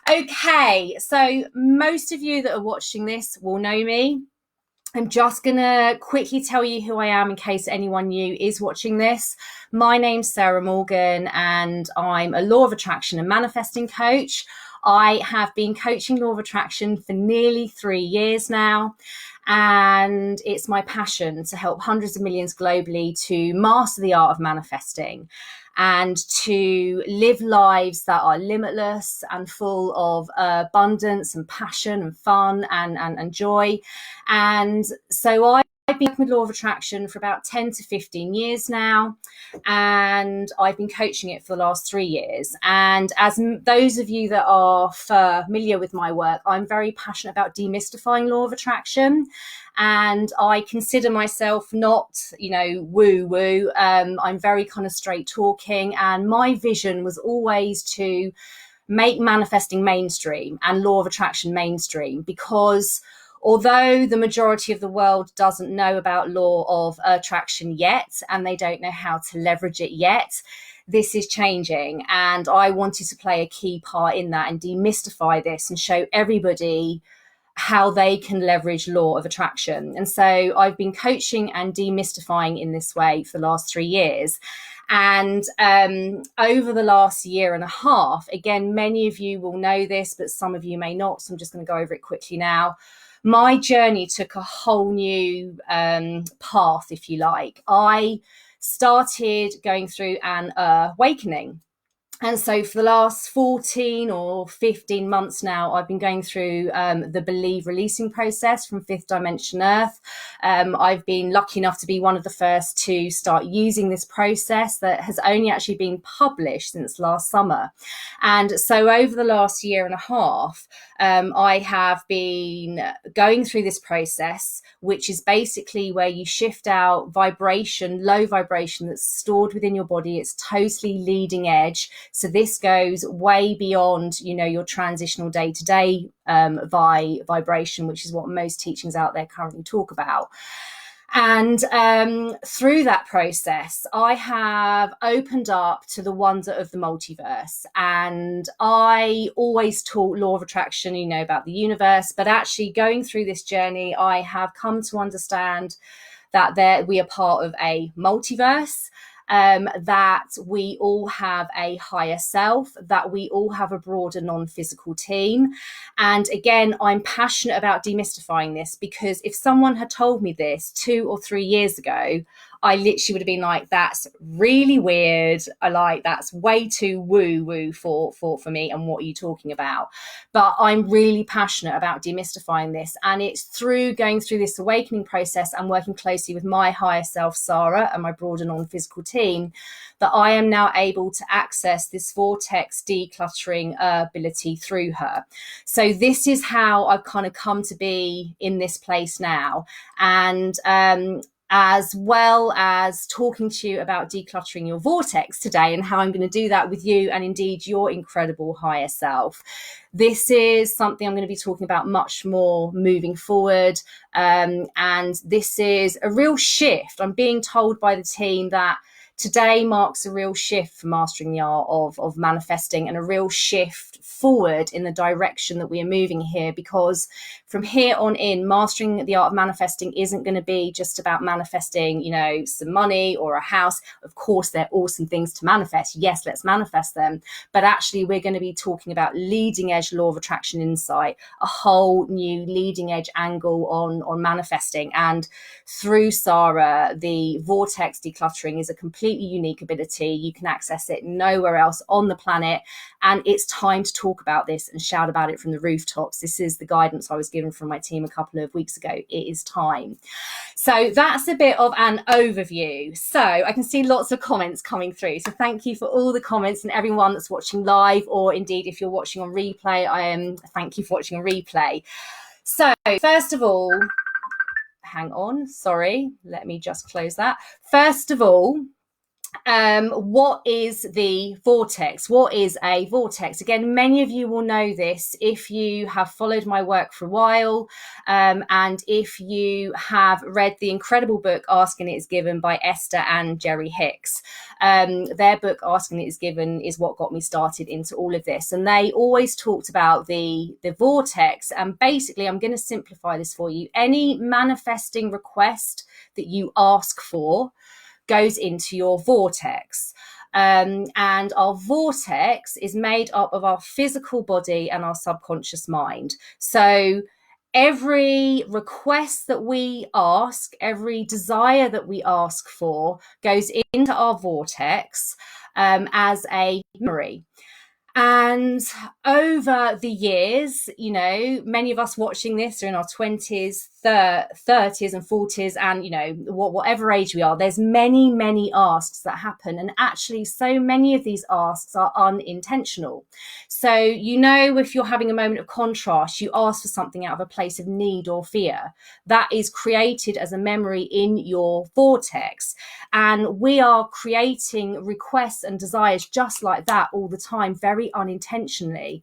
Okay, so most of you that are watching this will know me. I'm just going to quickly tell you who I am in case anyone new is watching this. My name's Sarah Morgan, and I'm a law of attraction and manifesting coach. I have been coaching law of attraction for nearly 3 years now. And it's my passion to help hundreds of millions globally to master the art of manifesting and to live lives that are limitless and full of abundance and passion and fun and joy. And so I've been with law of attraction for about 10 to 15 years now, and I've been coaching it for the last 3 years. And as those of you that are familiar with my work, I'm very passionate about demystifying law of attraction. And I consider myself not, woo woo. I'm very kind of straight talking. And my vision was always to make manifesting mainstream and law of attraction mainstream, because although the majority of the world doesn't know about law of attraction yet, and they don't know how to leverage it yet, this is changing. And I wanted to play a key part in that and demystify this and show everybody how they can leverage law of attraction. And so I've been coaching and demystifying in this way for the last 3 years. And over the last year and a half, again, many of you will know this, but some of you may not. So I'm just going to go over it quickly now. My journey took a whole new path, if you like. I started going through an awakening. And so for the last 14 or 15 months now, I've been going through the Believe releasing process from Fifth Dimension Earth. I've been lucky enough to be one of the first to start using this process that has only actually been published since last summer. And so over the last year and a half, I have been going through this process, which is basically where you shift out vibration, low vibration that's stored within your body. It's totally leading edge. So this goes way beyond, your transitional day-to-day vibration, which is what most teachings out there currently talk about. And through that process, I have opened up to the wonder of the multiverse. And I always taught law of attraction, about the universe. But actually going through this journey, I have come to understand that we are part of a multiverse. That we all have a higher self, that we all have a broader non-physical team. And again, I'm passionate about demystifying this, because if someone had told me this 2 or 3 years ago, I literally would have been like, that's really weird. That's way too woo-woo for me. And what are you talking about? But I'm really passionate about demystifying this. And it's through going through this awakening process and working closely with my higher self, Sarah, and my broader non-physical team, that I am now able to access this Vortex decluttering ability through her. So this is how I've kind of come to be in this place now. And as well as talking to you about decluttering your vortex today and how I'm going to do that with you and indeed your incredible higher self. This is something I'm going to be talking about much more moving forward. And this is a real shift. I'm being told by the team that today marks a real shift for mastering the art of manifesting, and a real shift forward in the direction that we are moving here, because from here on in, mastering the art of manifesting isn't going to be just about manifesting, some money or a house. Of course, they're awesome things to manifest. Yes, let's manifest them. But actually, we're going to be talking about leading edge law of attraction insight, a whole new leading edge angle on manifesting. And through Sarah, the Vortex decluttering is a completely unique ability. You can access it nowhere else on the planet. And it's time to talk about this and shout about it from the rooftops. This is the guidance I was given from my team a couple of weeks ago. It is time. So that's a bit of an overview. So I can see lots of comments coming through. So thank you for all the comments, and everyone that's watching live, or indeed if you're watching on replay, thank you for watching on replay. So first of all, hang on, sorry, let me just close that. First of all, What is the vortex? What is a vortex? Again, many of you will know this if you have followed my work for a while, and if you have read the incredible book Asking It Is Given by Esther and Jerry Hicks. Their book Asking It Is Given is what got me started into all of this, and they always talked about the vortex. And basically, I'm going to simplify this for you. Any manifesting request that you ask for goes into your vortex. And our vortex is made up of our physical body and our subconscious mind. So every request that we ask, every desire that we ask for goes into our vortex as a memory. And over the years, you know, many of us watching this are in our 20s, 30s and 40s, and, you know, whatever age we are, there's many asks that happen. And actually, so many of these asks are unintentional. So, you know, if you're having a moment of contrast, you ask for something out of a place of need or fear. That is created as a memory in your vortex. And we are creating requests and desires just like that all the time, very unintentionally.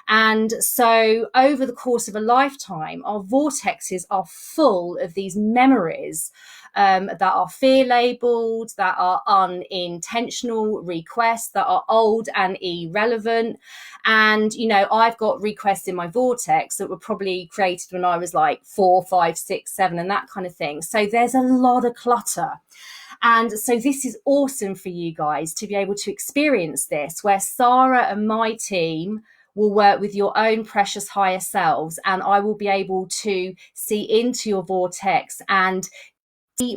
And so over the course of a lifetime, our vortexes are full of these memories that are fear labeled, that are unintentional requests, that are old and irrelevant. And, you know, I've got requests in my vortex that were probably created when I was like 4, 5, 6, 7, and that kind of thing. So there's a lot of clutter. And so this is awesome for you guys to be able to experience this, where Sarah and my team will work with your own precious higher selves, and I will be able to see into your vortex and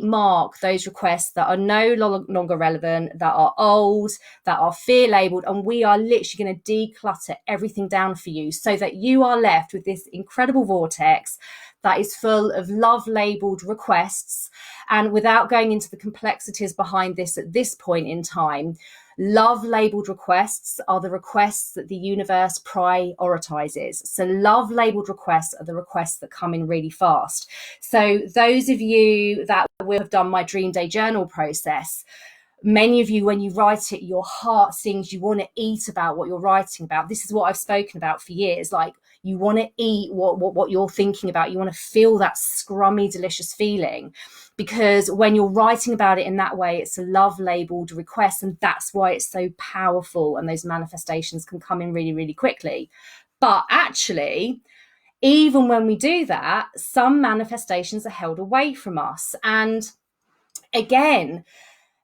mark those requests that are no longer relevant, that are old, that are fear labeled, and we are literally going to declutter everything down for you so that you are left with this incredible vortex that is full of love labeled requests. And without going into the complexities behind this at this point in time, love labeled requests are the requests that the universe prioritizes. So love labeled requests are the requests that come in really fast. So those of you that will have done my dream day journal process, many of you, when you write it, your heart sings, you want to eat about what you're writing about. This is what I've spoken about for years. Like, you want to eat what you're thinking about. You want to feel that scrummy, delicious feeling, because when you're writing about it in that way, it's a love labeled request. And that's why it's so powerful. And those manifestations can come in really, really quickly. But actually, even when we do that, some manifestations are held away from us. And again,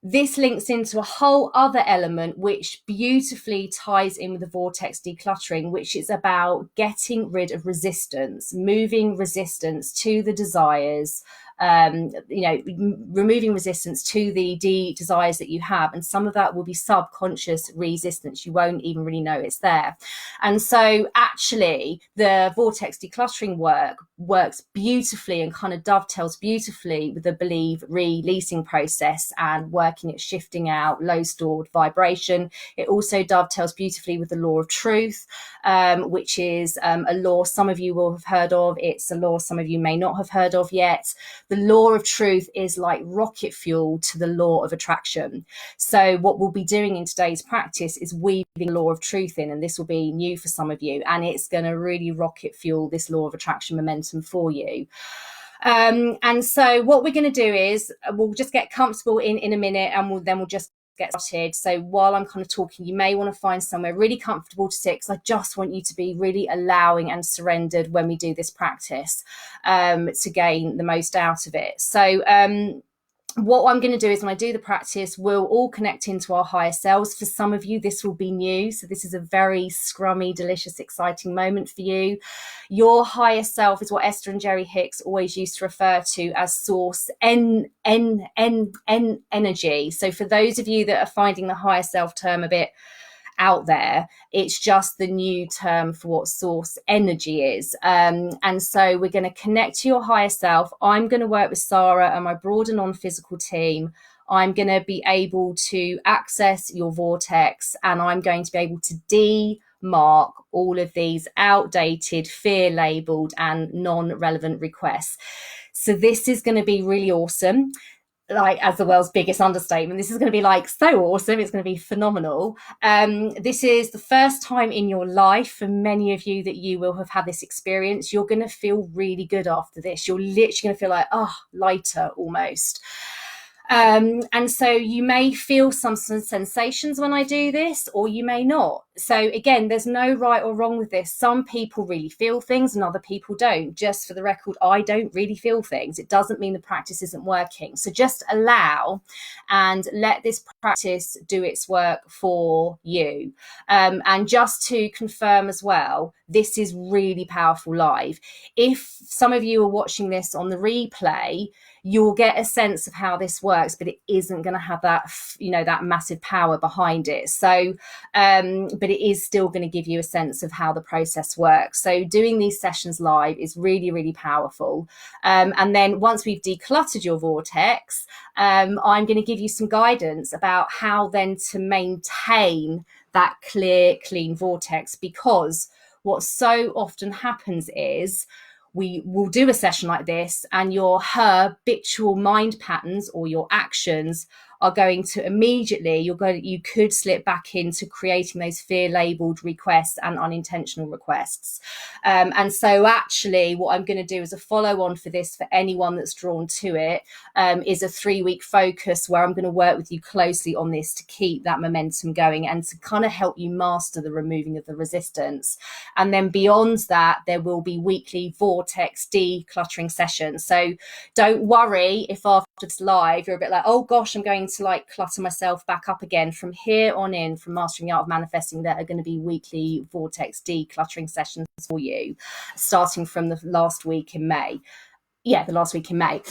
this links into a whole other element which beautifully ties in with the vortex decluttering, which is about getting rid of resistance, moving resistance to the desires, removing resistance to the desires that you have. And some of that will be subconscious resistance. You won't even really know it's there. And so actually the vortex decluttering works beautifully and kind of dovetails beautifully with the believe releasing process and working at shifting out low stored vibration. It also dovetails beautifully with the law of truth, which is a law some of you will have heard of. It's a law some of you may not have heard of yet. The law of truth is like rocket fuel to the law of attraction. So what we'll be doing in today's practice is weaving the law of truth in, and this will be new for some of you, and it's going to really rocket fuel this law of attraction momentum for you. And so what we're going to do is we'll just get comfortable in a minute, and we'll just get started. So while I'm kind of talking, you may want to find somewhere really comfortable to sit, because I just want you to be really allowing and surrendered when we do this practice, to gain the most out of it. So what I'm going to do is when I do the practice, we'll all connect into our higher selves. For some of you, this will be new. So this is a very scrummy, delicious, exciting moment for you. Your higher self is what Esther and Jerry Hicks always used to refer to as source energy. So for those of you that are finding the higher self term a bit out there, it's just the new term for what source energy is. And so we're going to connect to your higher self. I'm going to work with Sarah and my broad and non-physical team. I'm going to be able to access your vortex, and I'm going to be able to demark all of these outdated, fear labeled and non-relevant requests. So this is going to be really awesome. like as the world's biggest understatement. This is going to be like so awesome. It's going to be phenomenal. This is the first time in your life for many of you that you will have had this experience. You're going to feel really good after this. You're literally going to feel like, oh, lighter almost. And so you may feel some sensations when I do this, or you may not. So again, there's no right or wrong with this. Some people really feel things and other people don't. Just for the record, I don't really feel things. It doesn't mean the practice isn't working. So just allow and let this practice do its work for you. And just to confirm as well, this is really powerful live. If some of you are watching this on the replay, you'll get a sense of how this works, but it isn't going to have that, that massive power behind it. So, but it is still going to give you a sense of how the process works. So doing these sessions live is really, really powerful. And then once we've decluttered your vortex, I'm going to give you some guidance about how then to maintain that clear, clean vortex, because what so often happens is we will do a session like this and your habitual mind patterns or your actions are going to immediately, you could slip back into creating those fear labeled requests and unintentional requests. And so actually what I'm going to do as a follow on for this, for anyone that's drawn to it, is a 3-week focus where I'm going to work with you closely on this to keep that momentum going and to kind of help you master the removing of the resistance. And then beyond that, there will be weekly Vortex decluttering sessions. So don't worry if after this live you're a bit like, oh gosh, I'm going to like clutter myself back up again. From here on in, from Mastering the Art of Manifesting, there are going to be weekly Vortex decluttering sessions for you, starting from the last week in May. The last week in May.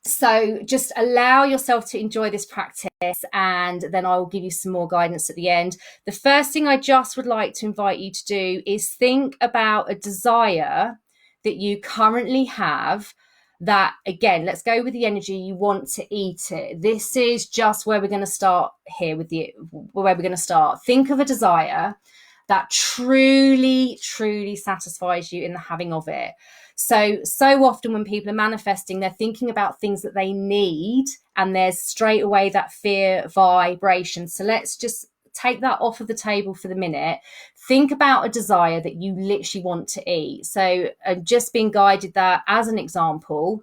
So just allow yourself to enjoy this practice, and then I will give you some more guidance at the end. The first thing I just would like to invite you to do is think about a desire that you currently have that, again, let's go with the energy, you want to eat it. This is just where we're going to start here with where we're going to start. Think of a desire that truly, truly satisfies you in the having of it. So often when people are manifesting, they're thinking about things that they need, and there's straight away that fear vibration. So let's just take that off of the table for the minute. Think about a desire that you literally want to eat. So just being guided that as an example,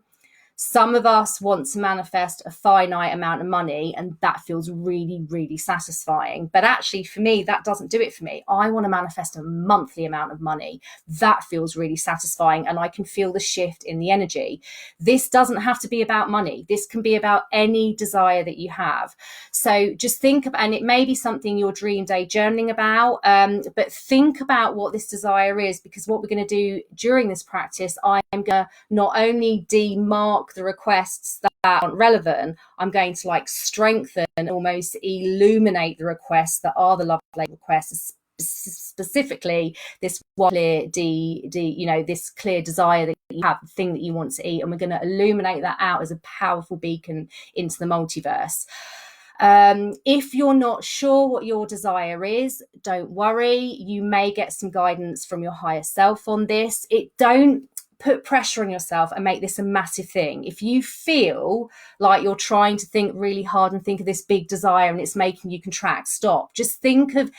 some of us want to manifest a finite amount of money, and that feels really, really satisfying. But actually, for me, that doesn't do it for me. I want to manifest a monthly amount of money. That feels really satisfying, and I can feel the shift in the energy. This doesn't have to be about money. This can be about any desire that you have. So just think about, and it may be something your dream day journaling about, but think about what this desire is, because what we're going to do during this practice, I'm going to not only demark the requests that aren't relevant, I'm going to like strengthen and almost illuminate the requests that are the love requests, specifically this one clear this clear desire that you have, the thing that you want to eat, and we're going to illuminate that out as a powerful beacon into the multiverse. If you're not sure what your desire is, don't worry. You may get some guidance from your higher self on this. Don't put pressure on yourself and make this a massive thing. If you feel like you're trying to think really hard and think of this big desire and it's making you contract, stop. Just think of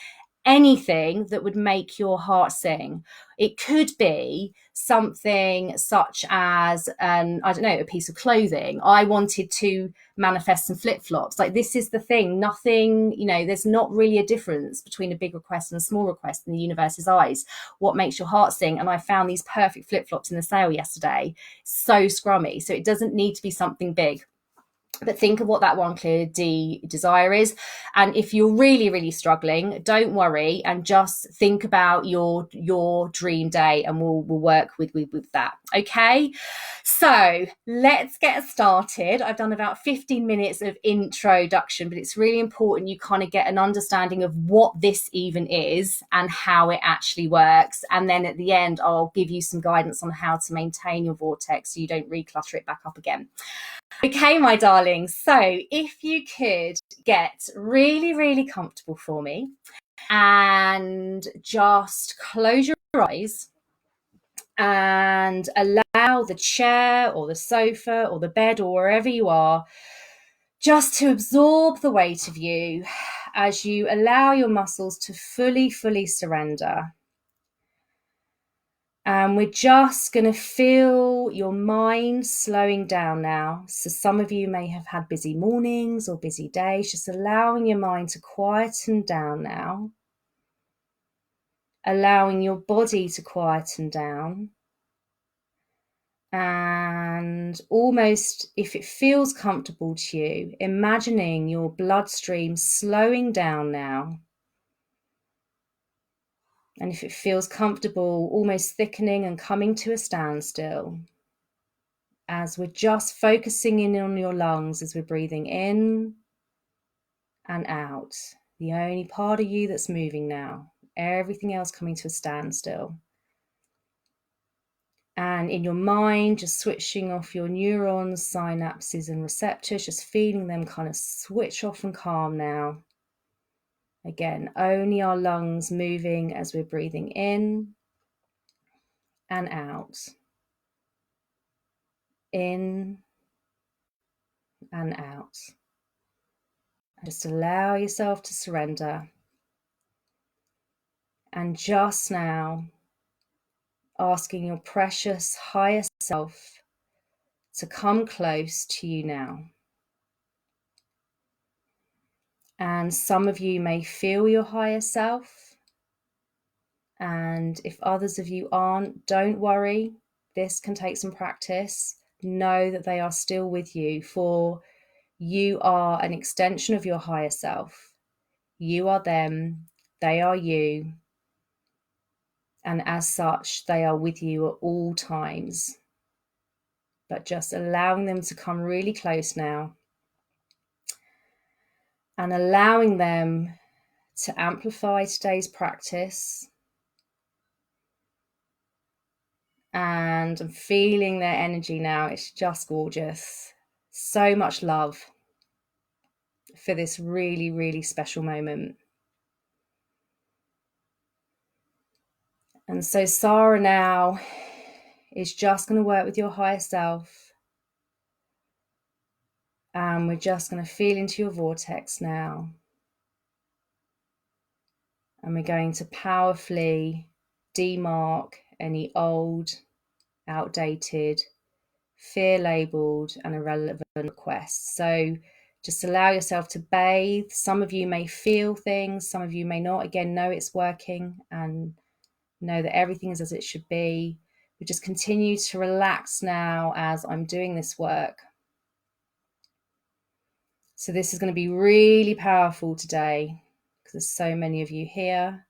anything that would make your heart sing. It could be something such as a piece of clothing. I wanted to manifest some flip-flops. Like, this is the thing. Nothing, there's not really a difference between a big request and a small request in the universe's eyes. What makes your heart sing? And I found these perfect flip-flops in the sale yesterday. So scrummy. So it doesn't need to be something big. But think of what that one clear desire is. And if you're really, really struggling, don't worry and just think about your dream day, and we'll work with that. Okay, so let's get started. I've done about 15 minutes of introduction, but it's really important you kind of get an understanding of what this even is and how it actually works. And then at the end, I'll give you some guidance on how to maintain your vortex so you don't reclutter it back up again. Okay, my darlings, so if you could get really, really comfortable for me and just close your eyes and allow the chair or the sofa or the bed or wherever you are just to absorb the weight of you as you allow your muscles to fully surrender. And we're just going to feel your mind slowing down now. So some of you may have had busy mornings or busy days, just allowing your mind to quieten down now. Allowing your body to quieten down. And almost, if it feels comfortable to you, imagining your bloodstream slowing down now. And if it feels comfortable, almost thickening and coming to a standstill. As we're just focusing in on your lungs as we're breathing in and out. The only part of you that's moving now. Everything else coming to a standstill. And in your mind, just switching off your neurons, synapses and receptors, just feeling them kind of switch off and calm now. Again, only our lungs moving as we're breathing in and out. In and out. Just allow yourself to surrender. And just now, asking your precious higher self to come close to you now. And some of you may feel your higher self. And if others of you aren't, don't worry. This can take some practice. Know that they are still with you, for you are an extension of your higher self. You are them, they are you. And as such, they are with you at all times. But just allowing them to come really close now. And allowing them to amplify today's practice. And I'm feeling their energy now. It's just gorgeous. So much love for this really special moment. And so Sarah now is just going to work with your higher self. And we're just going to feel into your vortex now. And we're going to powerfully demark any old, outdated, fear-labeled and irrelevant requests. So just allow yourself to bathe. Some of you may feel things, some of you may not. Again, know it's working and know that everything is as it should be. We just continue to relax now as I'm doing this work. So this is going to be really powerful today because there's so many of you here.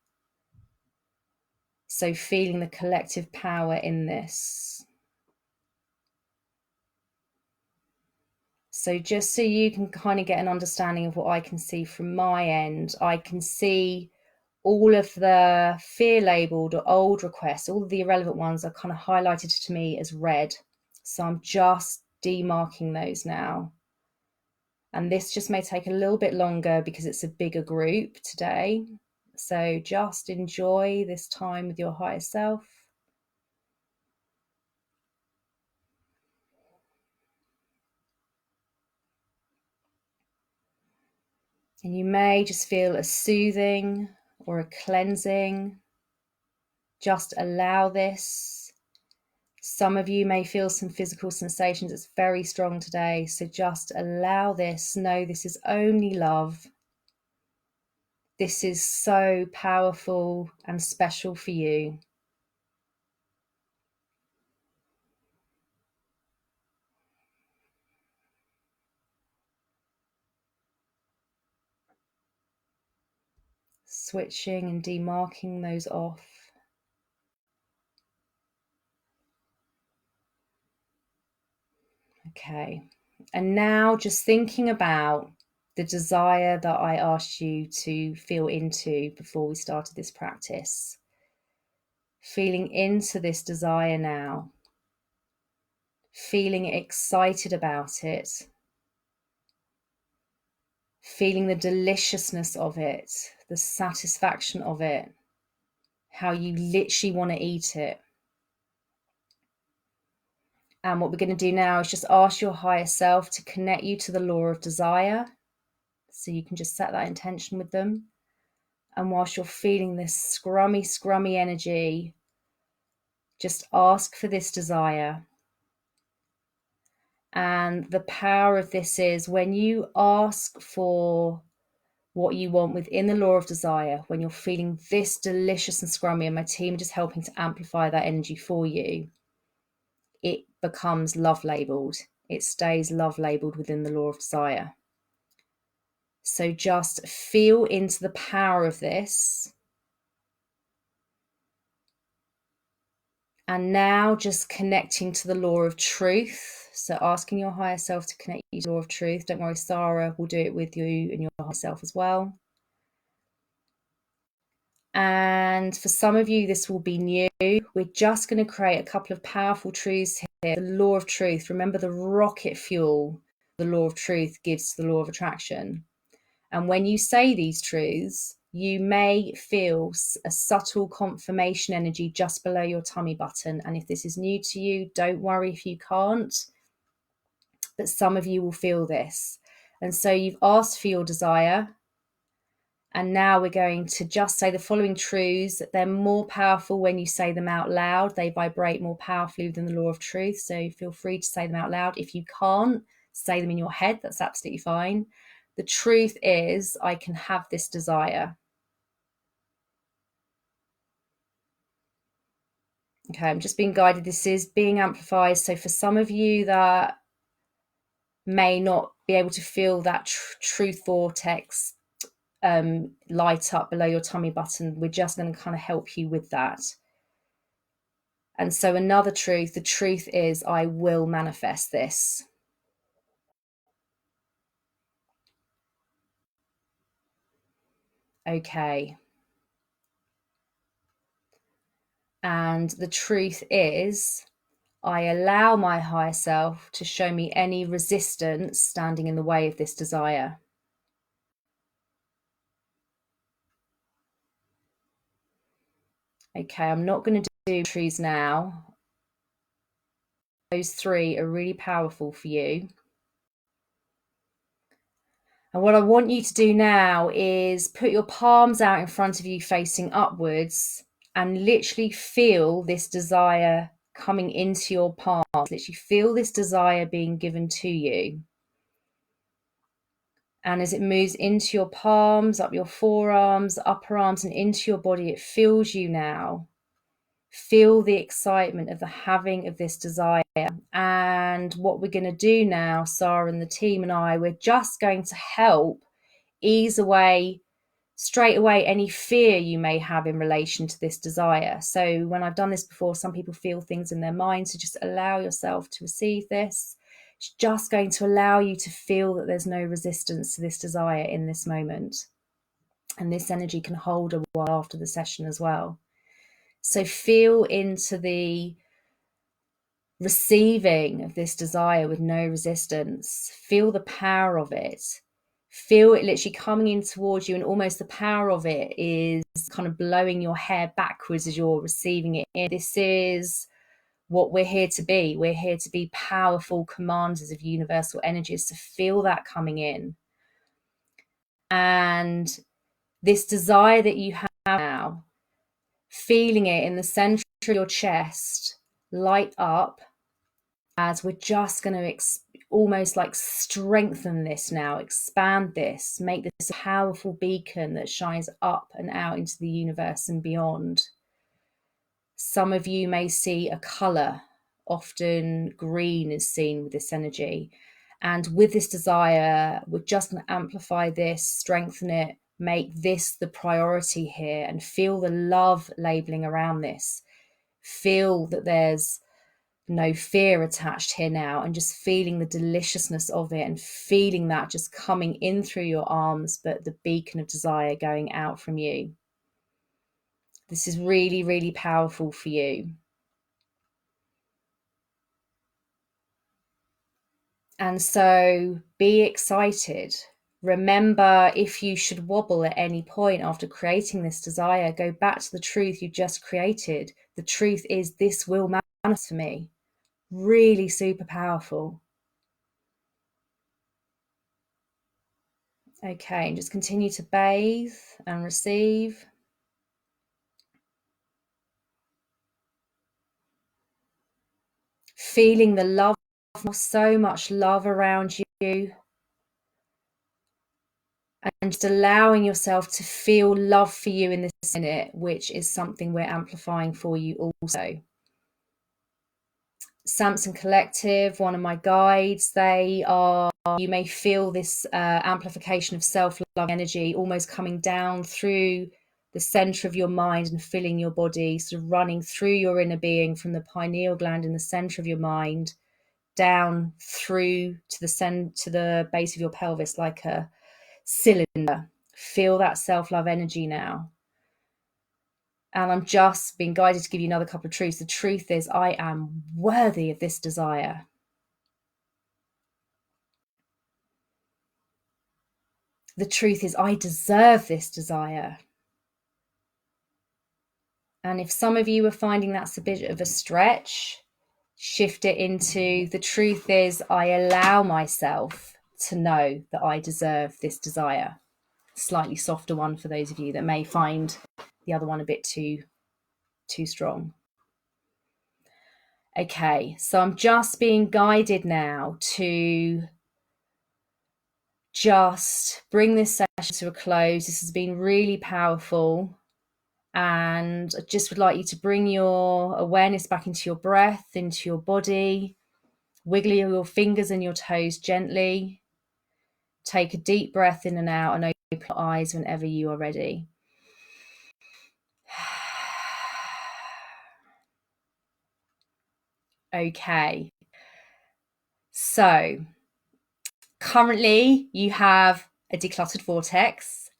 So feeling the collective power in this. So just so you can kind of get an understanding of what I can see from my end, I can see all of the fear labeled or old requests, all of the irrelevant ones are kind of highlighted to me as red. So I'm just demarking those now. And this just may take a little bit longer because it's a bigger group today. So just enjoy this time with your higher self. And you may just feel a soothing or a cleansing. Just allow this. Some of you may feel some physical sensations. It's very strong today. So just allow this. Know this is only love. This is so powerful and special for you. Switching and demarking those off. Okay. And now just thinking about the desire that I asked you to feel into before we started this practice. Feeling into this desire now. Feeling excited about it. Feeling the deliciousness of it, the satisfaction of it, how you literally want to eat it. And what we're going to do now is just ask your higher self to connect you to the law of desire. So you can just set that intention with them. And whilst you're feeling this scrummy energy, just ask for this desire. And the power of this is when you ask for what you want within the law of desire, when you're feeling this delicious and scrummy, and my team are just helping to amplify that energy for you, it becomes love labeled. It stays love labeled within the law of desire. So just feel into the power of this. And now just connecting to the law of truth. So asking your higher self to connect you to the law of truth. Don't worry, Sarah will do it with you and your higher self as well. And for some of you, this will be new. We're just going to create a couple of powerful truths here. The law of truth. Remember the rocket fuel the law of truth gives to the law of attraction. And when you say these truths, you may feel a subtle confirmation energy just below your tummy button. And if this is new to you, don't worry if you can't. But some of you will feel this. And so you've asked for your desire. And now we're going to just say the following truths. They're more powerful when you say them out loud. They vibrate more powerfully within the law of truth. So feel free to say them out loud. If you can't, say them in your head. That's absolutely fine. The truth is, I can have this desire. Okay, I'm just being guided. This is being amplified. So for some of you that may not be able to feel that truth vortex light up below your tummy button, we're just going to kind of help you with that. And so another truth, the truth is, I will manifest this. Okay. And the truth is, I allow my higher self to show me any resistance standing in the way of this desire. Okay, I'm not going to do truths now. Those three are really powerful for you. And what I want you to do now is put your palms out in front of you facing upwards and literally feel this desire coming into your palms. Literally feel this desire being given to you. And as it moves into your palms, up your forearms, upper arms, and into your body, it fills you now. Feel the excitement of the having of this desire. And what we're going to do now, Sarah and the team and I, we're just going to help ease away straight away any fear you may have in relation to this desire. So when I've done this before, some people feel things in their mind. So just allow yourself to receive this. It's just going to allow you to feel that there's no resistance to this desire in this moment. And this energy can hold a while after the session as well. So feel into the receiving of this desire with no resistance. Feel the power of it. Feel it literally coming in towards you, and almost the power of it is kind of blowing your hair backwards as you're receiving it. This is what we're here to be. We're here to be powerful commanders of universal energies, to feel that coming in. And this desire that you have now, feeling it in the center of your chest light up, as we're just going to almost like strengthen this now, expand this, make this a powerful beacon that shines up and out into the universe and beyond. Some of you may see a color, often green is seen with this energy. And with this desire, we're just going to amplify this, strengthen it, make this the priority here, and feel the love labeling around this. Feel that there's no fear attached here now, and just feeling the deliciousness of it, and feeling that just coming in through your arms, but the beacon of desire going out from you. This is really, really powerful for you. And so be excited. Remember, if you should wobble at any point after creating this desire, go back to the truth you just created. The truth is, this will manifest for me. Really super powerful. Okay, and just continue to bathe and receive. Feeling the love, so much love around you. And just allowing yourself to feel love for you in this minute, which is something we're amplifying for you also. Samson Collective, one of my guides, you may feel this amplification of self-love energy almost coming down through the center of your mind and filling your body, sort of running through your inner being from the pineal gland in the center of your mind down through to the base of your pelvis like a cylinder. Feel that self-love energy now. And I'm just being guided to give you another couple of truths. The truth is, I am worthy of this desire. The truth is, I deserve this desire. And if some of you are finding that's a bit of a stretch, shift it into the truth is, I allow myself to know that I deserve this desire. Slightly softer one for those of you that may find the other one a bit too strong. Okay, so I'm just being guided now to just bring this session to a close. This has been really powerful. And I just would like you to bring your awareness back into your breath, into your body. Wiggle your fingers and your toes gently. Take a deep breath in and out and open your eyes whenever you are ready. Okay. So currently you have a decluttered vortex.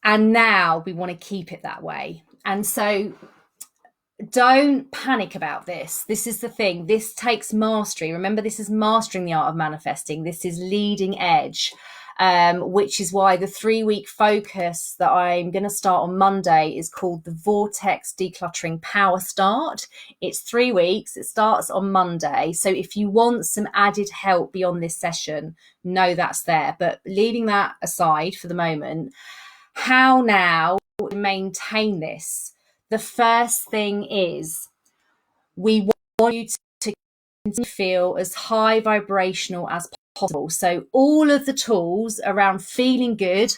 And now we want to keep it that way. And so don't panic about this. This is the thing. This takes mastery. Remember, this is mastering the art of manifesting. This is leading edge, which is why the 3-week focus that I'm going to start on Monday is called the Vortex Decluttering Power Start. It's 3 weeks. It starts on Monday. So if you want some added help beyond this session, know that's there. But leaving that aside for the moment, how now to maintain this? The first thing is we want you to feel as high vibrational as possible. So all of the tools around feeling good,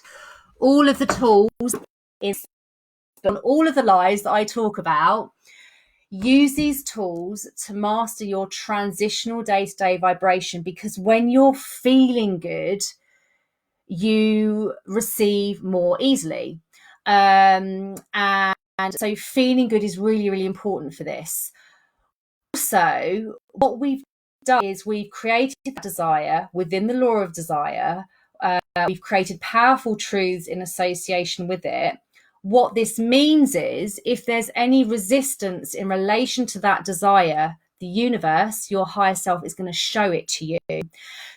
all of the tools is on all of the lies that I talk about. Use these tools to master your transitional day-to-day vibration, because when you're feeling good, you receive more easily. And so feeling good is really, really important for this. Also, what we've done is we've created that desire within the law of desire. We've created powerful truths in association with it. What this means is if there's any resistance in relation to that desire, the universe, your higher self, is going to show it to you.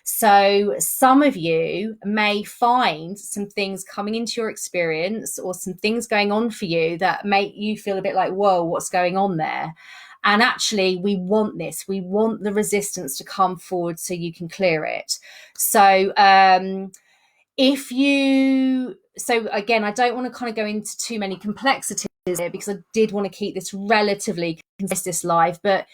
So some of you may find some things coming into your experience or some things going on for you that make you feel a bit like, whoa, what's going on there? And actually, we want this. We want the resistance to come forward so you can clear it. So so again, I don't want to kind of go into too many complexities here because I did want to keep this relatively concise live. But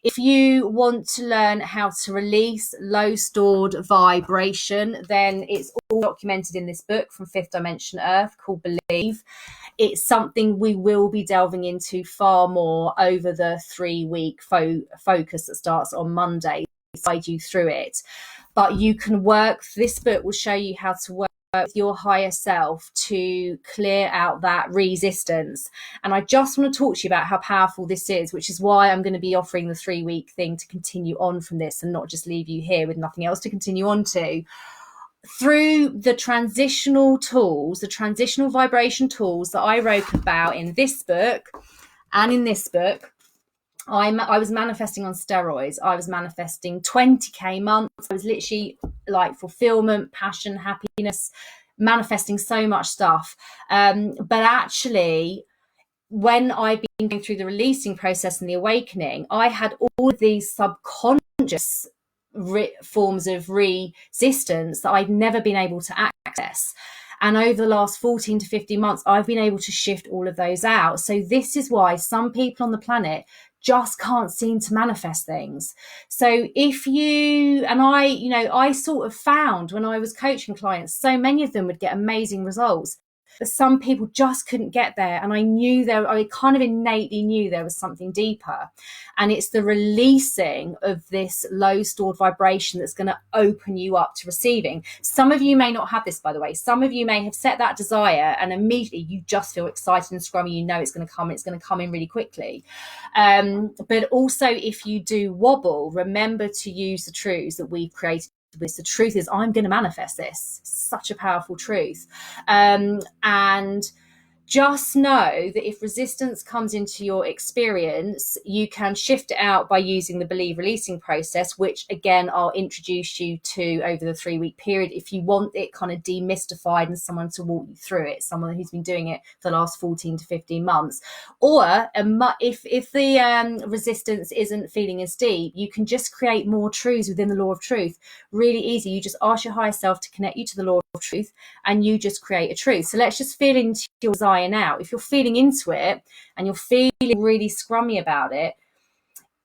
if you want to learn how to release low stored vibration, then it's all documented in this book from Fifth Dimension Earth called Believe. It's something we will be delving into far more over the 3-week focus that starts on Monday to guide you through it. But you can work, this book will show you how to work with your higher self to clear out that resistance. And I just want to talk to you about how powerful this is, which is why I'm going to be offering the 3-week thing to continue on from this and not just leave you here with nothing else to continue on to. Through the transitional tools, the transitional vibration tools that I wrote about in this book and in this book, I was manifesting on steroids. I was manifesting 20k months. I was literally like fulfillment, passion, happiness, manifesting so much stuff. But actually, when I've been going through the releasing process and the awakening, I had all of these subconscious forms of resistance that I'd never been able to access. And over the last 14 to 15 months, I've been able to shift all of those out. So this is why some people on the planet just can't seem to manifest things. So if you, and I sort of found when I was coaching clients, so many of them would get amazing results, but some people just couldn't get there. And I kind of innately knew there was something deeper. And it's the releasing of this low stored vibration that's going to open you up to receiving. Some of you may not have this, by the way. Some of you may have set that desire and immediately you just feel excited and scrummy. You know it's going to come. It's going to come in really quickly. But also, if you do wobble, remember to use the truths that we've created. The truth is, I'm going to manifest this. Such a powerful truth. And just know that if resistance comes into your experience, you can shift it out by using the believe releasing process, which again, I'll introduce you to over the 3-week period. If you want it kind of demystified and someone to walk you through it, someone who's been doing it for the last 14 to 15 months. Or if the resistance isn't feeling as deep, you can just create more truths within the law of truth. Really easy. You just ask your higher self to connect you to the law of truth and you just create a truth. So let's just feel into your desire now. If you're feeling into it and you're feeling really scrummy about it,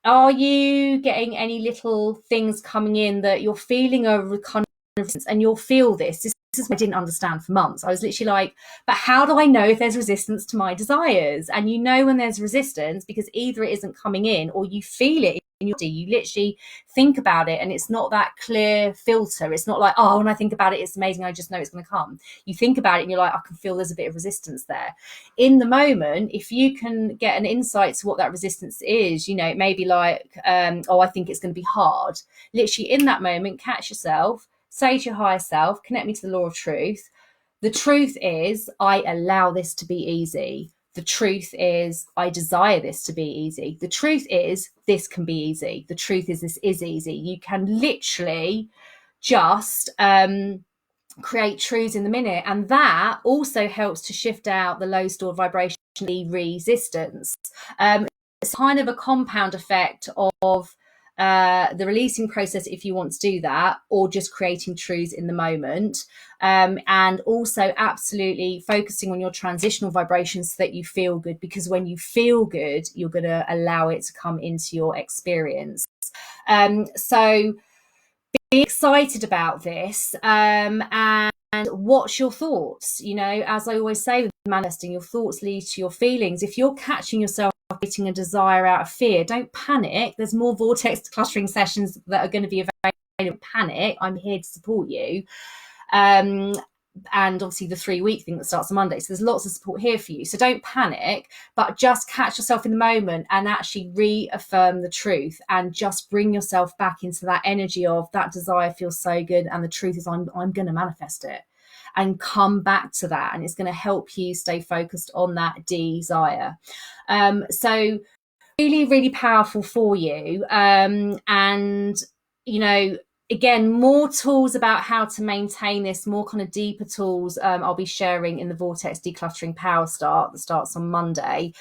are you getting any little things coming in that you're feeling a kind of resistance? And you'll feel this is what I didn't understand for months. I was literally like, but how do I know if there's resistance to my desires? And you know when there's resistance because either it isn't coming in or you feel it in your body. You literally think about it and it's not that clear filter. It's not like, oh, when I think about it, it's amazing. I just know it's going to come. You think about it and you're like, I can feel there's a bit of resistance there. In the moment, if you can get an insight to what that resistance is, it may be like, oh, I think it's going to be hard. Literally in that moment, catch yourself, say to your higher self, connect me to the law of truth. The truth is, I allow this to be easy. The truth is, I desire this to be easy. The truth is, this can be easy. The truth is, this is easy. You can literally just create truths in the minute. And that also helps to shift out the low stored vibration, the resistance. It's kind of a compound effect of the releasing process if you want to do that, or just creating truths in the moment, and also absolutely focusing on your transitional vibrations so that you feel good, because when you feel good you're going to allow it to come into your experience. So be excited about this, and what's your thoughts? As I always say with manifesting, your thoughts lead to your feelings. If you're catching yourself getting a desire out of fear, don't panic. There's more Vortex decluttering sessions that are going to be available. Panic, I'm here to support you. And obviously the 3-week thing that starts on Monday. So there's lots of support here for you. So don't panic, but just catch yourself in the moment and actually reaffirm the truth and just bring yourself back into that energy of that desire feels so good. And the truth is I'm going to manifest it, and come back to that. And it's going to help you stay focused on that desire. So really, really powerful for you. And, again, more tools about how to maintain this, more kind of deeper tools I'll be sharing in the Vortex Decluttering Power Start that starts on Monday.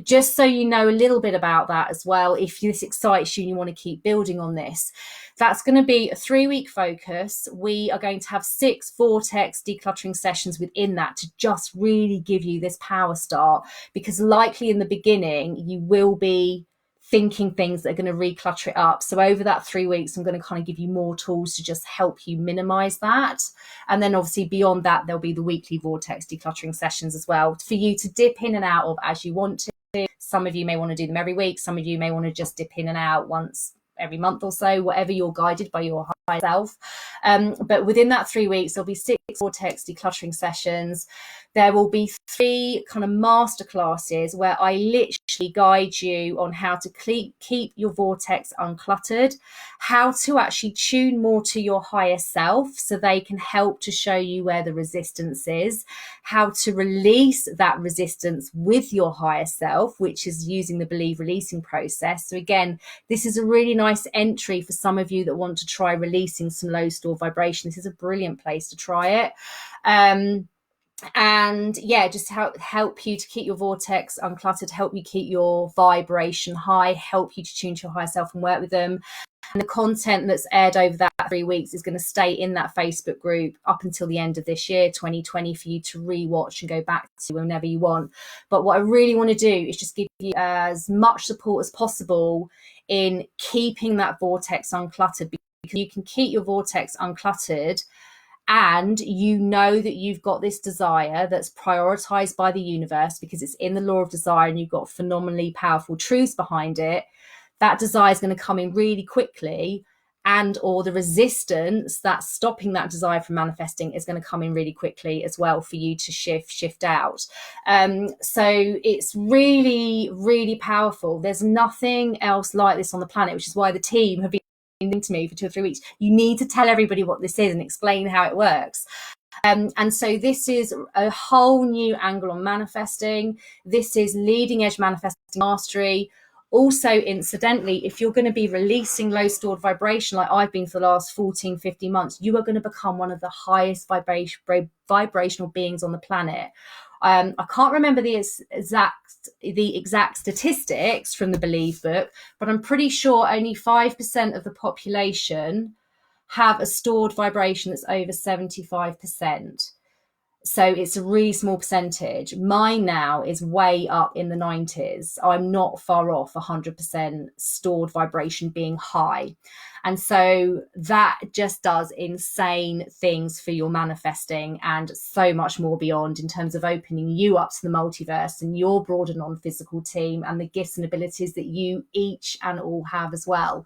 Just so you know a little bit about that as well, if this excites you and you want to keep building on this. That's going to be a 3-week focus. We are going to have 6 Vortex decluttering sessions within that to just really give you this power start, because likely in the beginning you will be thinking things that are going to reclutter it up. So over that 3 weeks, I'm going to kind of give you more tools to just help you minimize that. And then obviously beyond that, there'll be the weekly Vortex decluttering sessions as well for you to dip in and out of as you want to. Some of you may want to do them every week. Some of you may want to just dip in and out once every month or so, whatever you're guided by your higher self. But within that 3 weeks, there'll be 6 Vortex decluttering sessions. There will be 3 kind of master classes where I literally guide you on how to keep your vortex uncluttered, how to actually tune more to your higher self so they can help to show you where the resistance is, how to release that resistance with your higher self, which is using the believe releasing process. So again, this is a really nice entry for some of you that want to try releasing some low stored vibration. This is a brilliant place to try it. And yeah, just help you to keep your vortex uncluttered, help you keep your vibration high, help you to tune to your higher self and work with them. And the content that's aired over that 3 weeks is going to stay in that Facebook group up until the end of this year, 2020, for you to rewatch and go back to whenever you want. But what I really want to do is just give you as much support as possible in keeping that vortex uncluttered, because you can keep your vortex uncluttered and you know that you've got this desire that's prioritized by the universe because it's in the law of desire and you've got phenomenally powerful truths behind it. That desire is going to come in really quickly, and or the resistance that's stopping that desire from manifesting is going to come in really quickly as well for you to shift out. So it's really, really powerful. There's nothing else like this on the planet, which is why the team have been to me for 2 or 3 weeks. You need to tell everybody what this is and explain how it works. And so this is a whole new angle on manifesting. This is leading edge manifesting mastery. Also, incidentally, if you're going to be releasing low stored vibration like I've been for the last 14, 15 months, you are going to become one of the highest vibrational beings on the planet. I can't remember the exact statistics from the Believe book, but I'm pretty sure only 5% of the population have a stored vibration that's over 75%. So it's a really small percentage. Mine now is way up in the 90s. I'm not far off 100% stored vibration being high. And so that just does insane things for your manifesting and so much more beyond, in terms of opening you up to the multiverse and your broader non-physical team and the gifts and abilities that you each and all have as well.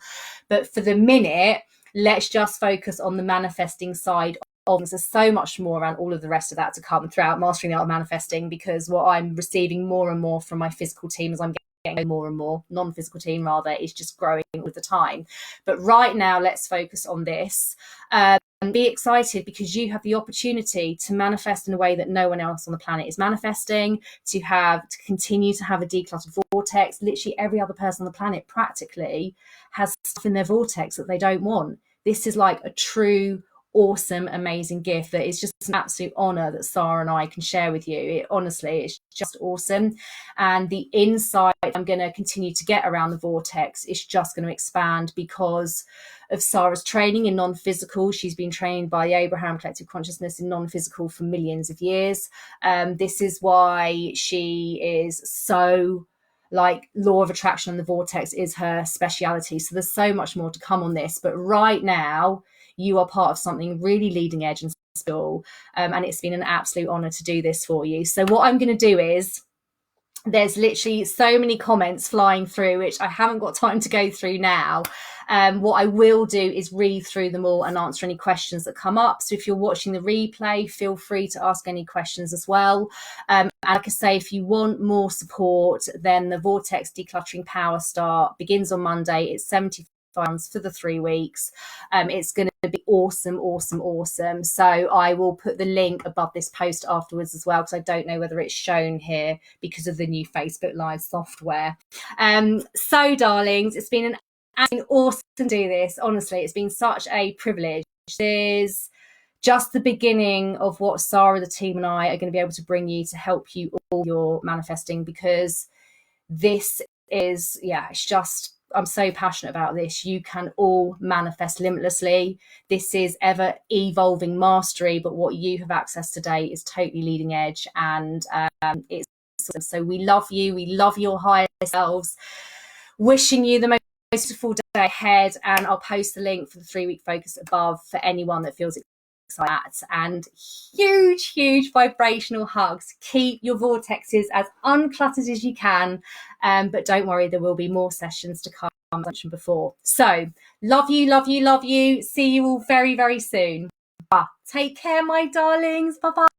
But for the minute, let's just focus on the manifesting side. There's so much more around all of the rest of that to come throughout Mastering the Art of Manifesting, because what I'm receiving more and more from my physical team as I'm getting more and more, non-physical team rather, is just growing with the time. But right now, let's focus on this. And be excited, because you have the opportunity to manifest in a way that no one else on the planet is manifesting, to continue to have a decluttered vortex. Literally every other person on the planet practically has stuff in their vortex that they don't want. This is like a true, awesome, amazing gift that is just an absolute honor that Sarah and I can share with you. It's just awesome. And the insight I'm going to continue to get around the vortex is just going to expand because of Sarah's training in non-physical. She's been trained by the Abraham Collective Consciousness in non-physical for millions of years. This is why she is so, like, law of attraction and the vortex is her speciality. So there's so much more to come on this. But right now, you are part of something really leading edge and special. And it's been an absolute honor to do this for you. So what I'm going to do is, there's literally so many comments flying through, which I haven't got time to go through now. What I will do is read through them all and answer any questions that come up. So if you're watching the replay, feel free to ask any questions as well. And like I say, if you want more support, then the Vortex Decluttering Power Start begins on Monday. It's £75 for the 3 weeks. It's going to be awesome. So I will put the link above this post afterwards as well, because I don't know whether it's shown here because of the new Facebook Live software. So darlings, it's been an awesome to do this. Honestly, it's been such a privilege. There's just the beginning of what Sarah, the team, and I are going to be able to bring you to help you all your manifesting, because this is, it's just, I'm so passionate about this. You can all manifest limitlessly. This is ever evolving mastery, but what you have access today is totally leading edge, and it's awesome. So we love you. We love your higher selves. Wishing you the most beautiful day ahead, and I'll post the link for the 3-week focus above for anyone that feels excited. And huge vibrational hugs. Keep your vortexes as uncluttered as you can, but don't worry, there will be more sessions to come, as I mentioned before. So love you. See you all very soon. Take care, my darlings. Bye bye.